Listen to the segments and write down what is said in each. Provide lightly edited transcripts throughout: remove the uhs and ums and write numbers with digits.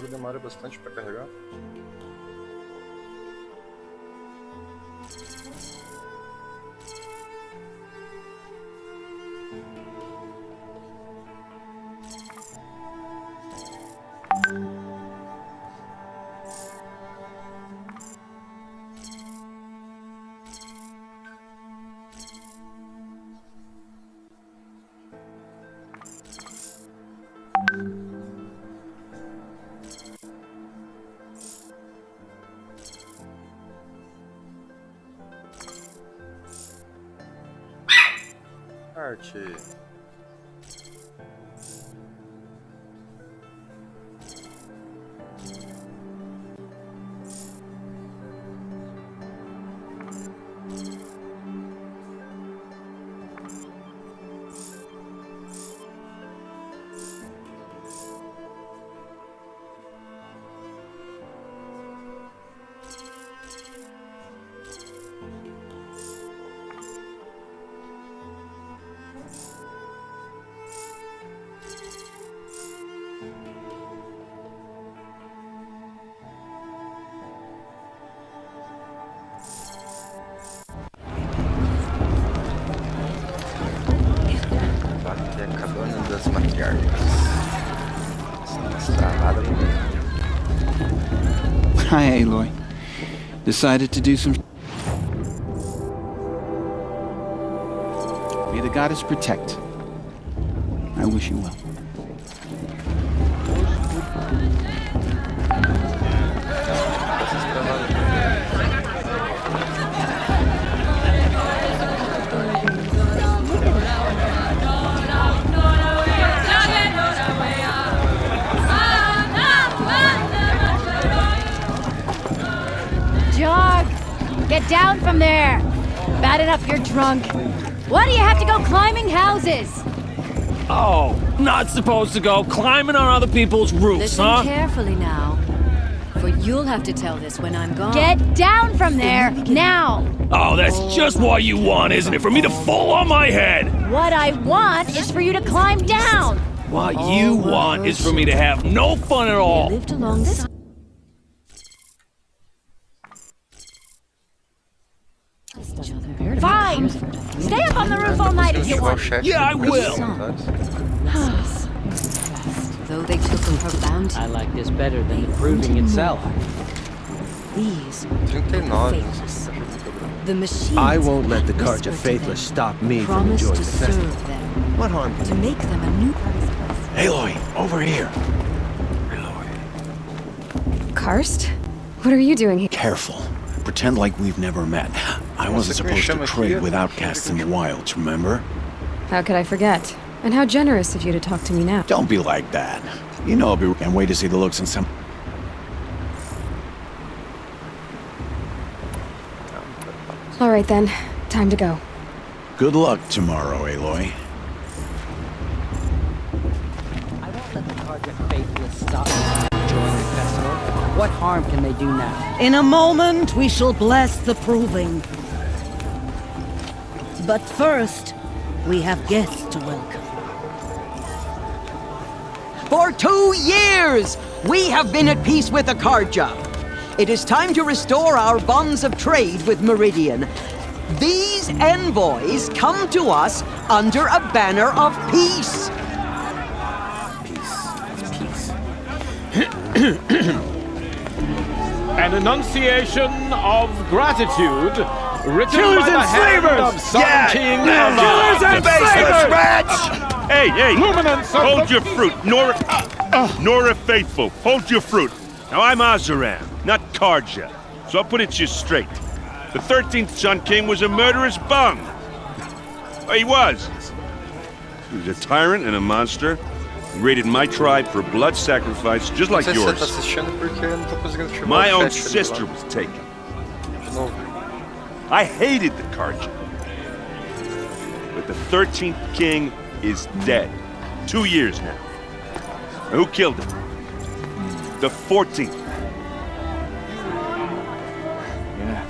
jogo demora bastante pra carregar. Arte. Cabana das Matriarcas. Estralada no meio. Hi, Aloy. Decided to do some... May the goddess protect. I wish you well. Get down from there! Bad enough you're drunk. Why do you have to go climbing houses? Oh, not supposed to go climbing on other people's roofs, Listen huh? carefully now, for you'll have to tell this when I'm gone. Get down from there, now! Oh, that's just what you want, isn't it? For me to fall on my head! What I want is for you to climb down! What you want is for me to have no fun at all. Lived alongside. Fine! Stay up on the roof all night if you want. Yeah, I will! Though they took from her bounty. I like this better than the proving itself. These 39. the machines I won't let the that Carja whisper to Faithless them, stop me from promise enjoying to the festival. serve them, What harm? to make them a new Aloy, over here. Karst? What are you doing here? Careful. Pretend like we've never met. I wasn't supposed to trade with outcasts in the wilds, remember? How could I forget? And how generous of you to talk to me now. Don't be like that. You know I'll be... Can't wait to see the looks in some... All right then, time to go. Good luck tomorrow, Aloy. I won't let the Carja Faithless stop me from enjoying the festival. What harm can they do now? In a moment, we shall bless the proving. But first, we have guests to welcome. For 2 years, we have been at peace with the Carja. It is time to restore our bonds of trade with Meridian. These envoys come to us under a banner of peace. An enunciation of gratitude written Killers by the and hand slavers! of Sun King of Killers and slavers! Hey, Luminance of hold the your fruit, Nora Faithful, hold your fruit. Now I'm Azaram, not Carja, so I'll put it to you straight. The 13th Sun King was a murderous bum. Oh, he was. He was a tyrant and a monster. He raided my tribe for blood sacrifice, just like yours. My own sister was taken. I hated the Carja. But the 13th King is dead. 2 years now. Who killed him? The 14th. Yeah.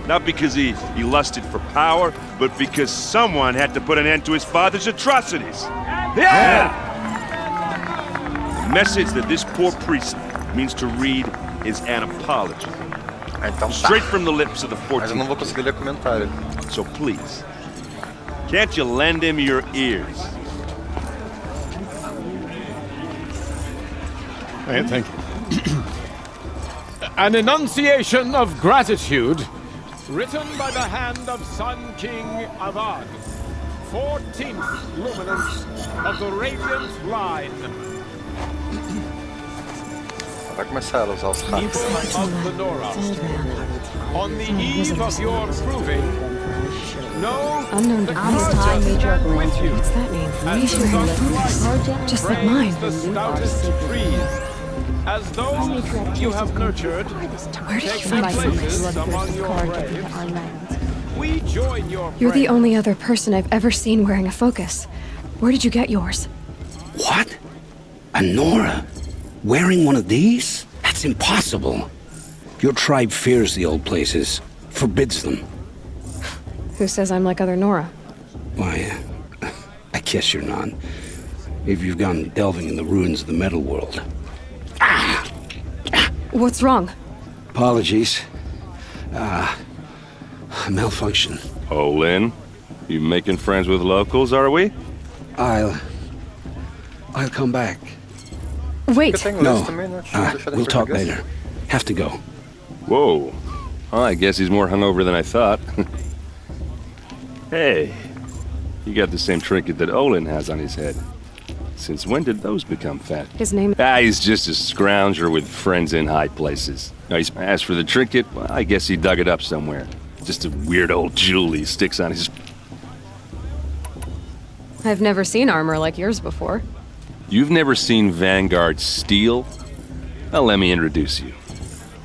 Not because he lusted for power, but because someone had to put an end to his father's atrocities. Yeah! message that this poor priest means to read is an apology. Ah, então tá. Straight from the lips of the Mas eu não 14th. vou conseguir ler comentário. So please, can't you lend him your ears? Thank you. An enunciation of gratitude written by the hand of Sun King Avad, 14th luminance of the Radiant Line. Vai começar a usar os hacks. Of the Nora. On the eve of your proving, know Unknown the device. Carja stand with you. What's that mean? As the sunlight Just like rains mine. the stoutest trees, as those you have nurtured, Where did you take find their some? places among your graves. We join your You're the praise. only other person I've ever seen wearing a focus. Where did you get yours? What? A Nora? Wearing one of these? That's impossible. Your tribe fears the old places, forbids them. Who says I'm like other Nora? Why, I guess you're not. If you've gone delving in the ruins of the metal world. What's wrong? Apologies. Malfunction. Oh, Lynn, you making friends with locals, are we? I'll come back. Wait. No, we'll talk later. Have to go. Whoa. Well, I guess he's more hungover than I thought. Hey, you got the same trinket that Olin has on his head. Since when did those become fat? His name... He's just a scrounger with friends in high places. As for the trinket, well, I guess he dug it up somewhere. Just a weird old jewel he sticks on his... I've never seen armor like yours before. You've never seen Vanguard steel? Well, let me introduce you.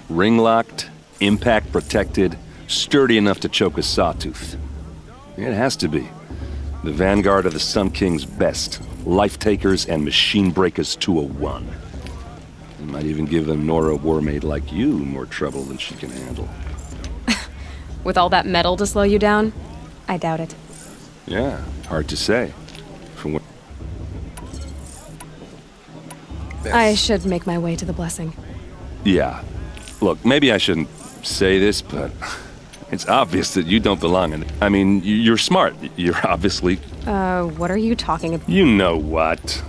Ring-locked, impact-protected, sturdy enough to choke a sawtooth. It has to be. The Vanguard of the Sun King's best. Life-takers and machine breakers to a one. It might even give a Nora warmaid like you more trouble than she can handle. With all that metal to slow you down? I doubt it. Yeah, hard to say. From what... I should make my way to the blessing. Yeah. Look, maybe I shouldn't say this, but it's obvious that you don't belong in it. I mean, you're smart. You're obviously... What are you talking about? You know what.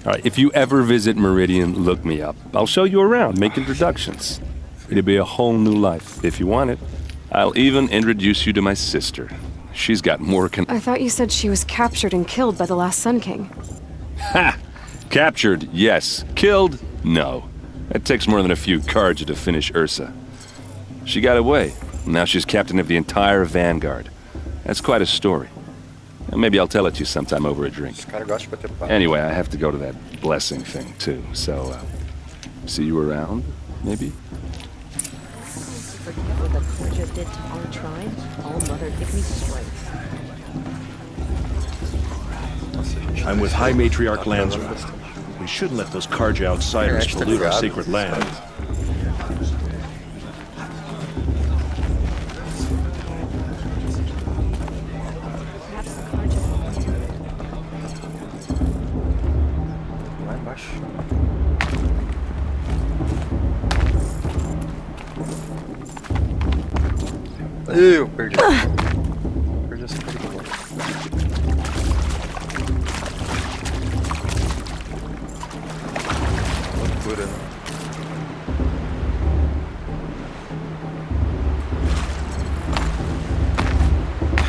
All right, if you ever visit Meridian, look me up. I'll show you around, make introductions. It'll be a whole new life, if you want it. I'll even introduce you to my sister. She's got more I thought you said she was captured and killed by the last Sun King. Ha! Captured, yes. Killed, no. That takes more than a few Carja to finish Ursa. She got away. Now she's captain of the entire Vanguard. That's quite a story. Maybe I'll tell it to you sometime over a drink. Anyway, I have to go to that blessing thing, too. So, see you around, maybe? Forget what the Carja did to our tribe? All Mother Igni strikes. I'm with High Matriarch Lansra. We shouldn't let those Carja outsiders pollute our sacred land. Lá embaixo. Eu perdi. Perdi essa pergunta. Loucura, né?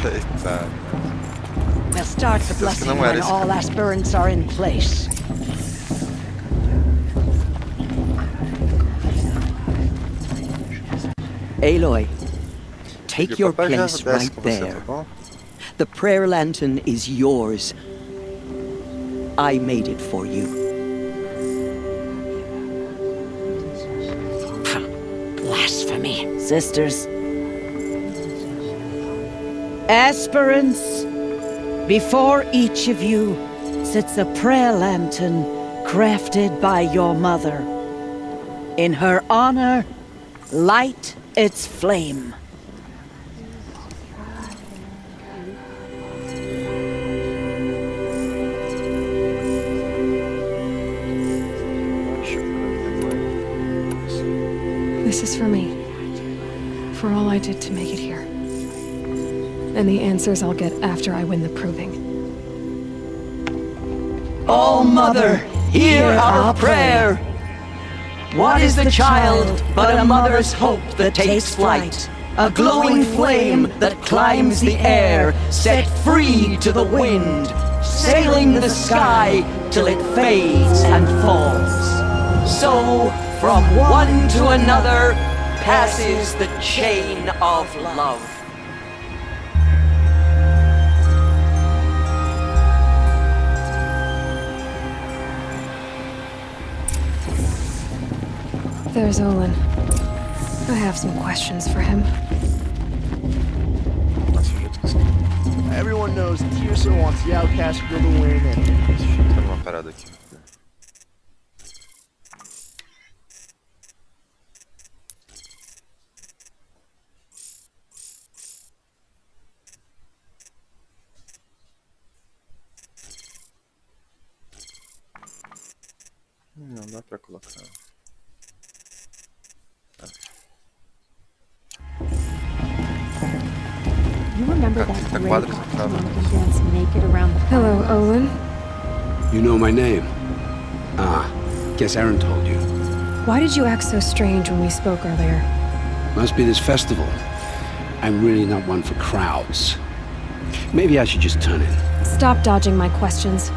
Eita. Now start the blessing when all aspirants are in place. Aloy, take your place right there. The prayer lantern is yours. I made it for you. Blasphemy. Sisters. Aspirants, before each of you sits a prayer lantern crafted by your mother. In her honor, light its flame. for all I did to make it here. And the answers I'll get after I win the proving. All Mother, hear our prayer. What is the child but a mother's hope that takes flight? A glowing flame that climbs the air, set free to the wind, sailing the sky till it fades and falls. So, from one to another, passes the chain of love. There's Olin. I have some questions for him. Everyone knows Tirsa wants the Outcast girl to win, and Deixa eu ter uma parada aqui. Não dá pra colocar. You remember that great monkey dance naked around the Hello, Olin. You know my name? Ah, guess Aaron told you. Why did you act so strange when we spoke earlier? Must be this festival. I'm really not one for crowds. Maybe I should just turn in. Stop dodging my questions.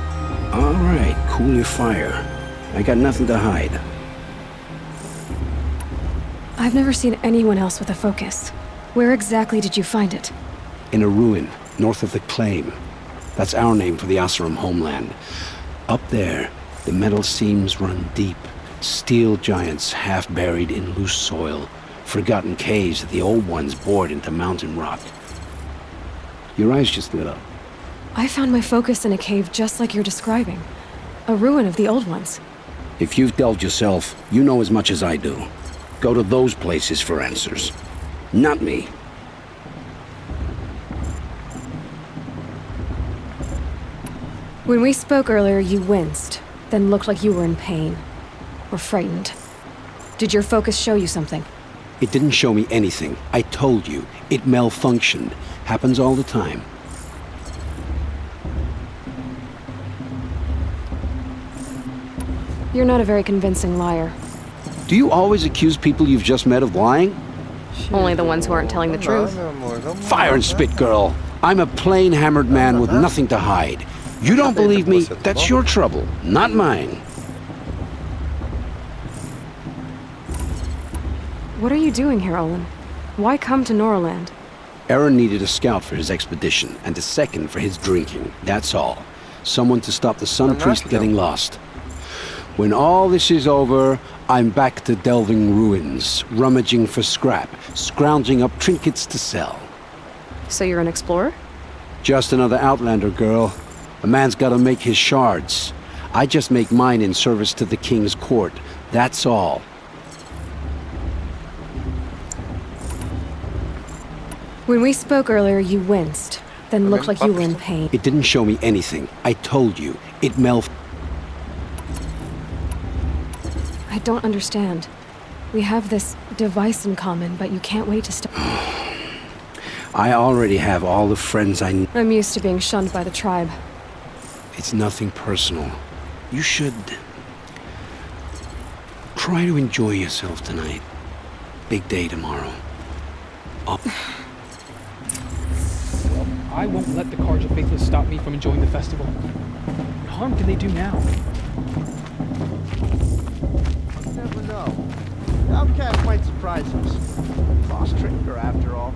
All right, cool your fire. I got nothing to hide. I've never seen anyone else with a focus. Where exactly did you find it? In a ruin, north of the Claim. That's our name for the Oseram homeland. Up there, the metal seams run deep. Steel giants half buried in loose soil. Forgotten caves that the old ones bored into mountain rock. Your eyes just lit up. I found my focus in a cave just like you're describing. A ruin of the old ones. If you've delved yourself, you know as much as I do. Go to those places for answers. Not me. When we spoke earlier, you winced, then looked like you were in pain. Or frightened. Did your focus show you something? It didn't show me anything. I told you. It malfunctioned. Happens all the time. You're not a very convincing liar. Do you always accuse people you've just met of lying? Only the ones who aren't telling the truth. Fire and spit, girl. I'm a plain hammered man with nothing to hide. You don't believe me? That's your trouble, not mine. What are you doing here, Olin? Why come to Norland? Aaron needed a scout for his expedition, and a second for his drinking. That's all. Someone to stop the Sun Priest getting lost. When all this is over, I'm back to delving ruins, rummaging for scrap, scrounging up trinkets to sell. So you're an explorer? Just another Outlander, girl. A man's gotta make his shards. I just make mine in service to the King's court. That's all. When we spoke earlier, you winced, then looked like you were in pain. It didn't show me anything. I told you. It I don't understand. We have this device in common, but you can't wait to stop. I already have all the friends I need. I'm used to being shunned by the tribe. It's nothing personal. You should try to enjoy yourself tonight. Big day tomorrow. I won't let the Carja Faithless stop me from enjoying the festival. What harm can they do now? you never know. The Outcast might surprise us. Lost drinker, after all.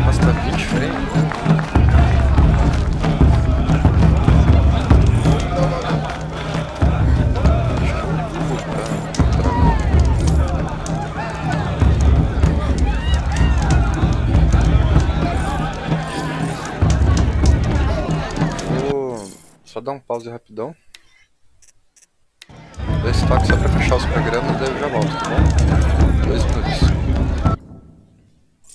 Nossa, tá bem diferente. Só dar um pause rapidão. 2 toques só pra fechar os programas, daí eu já volto, tá bom? 2 minutos.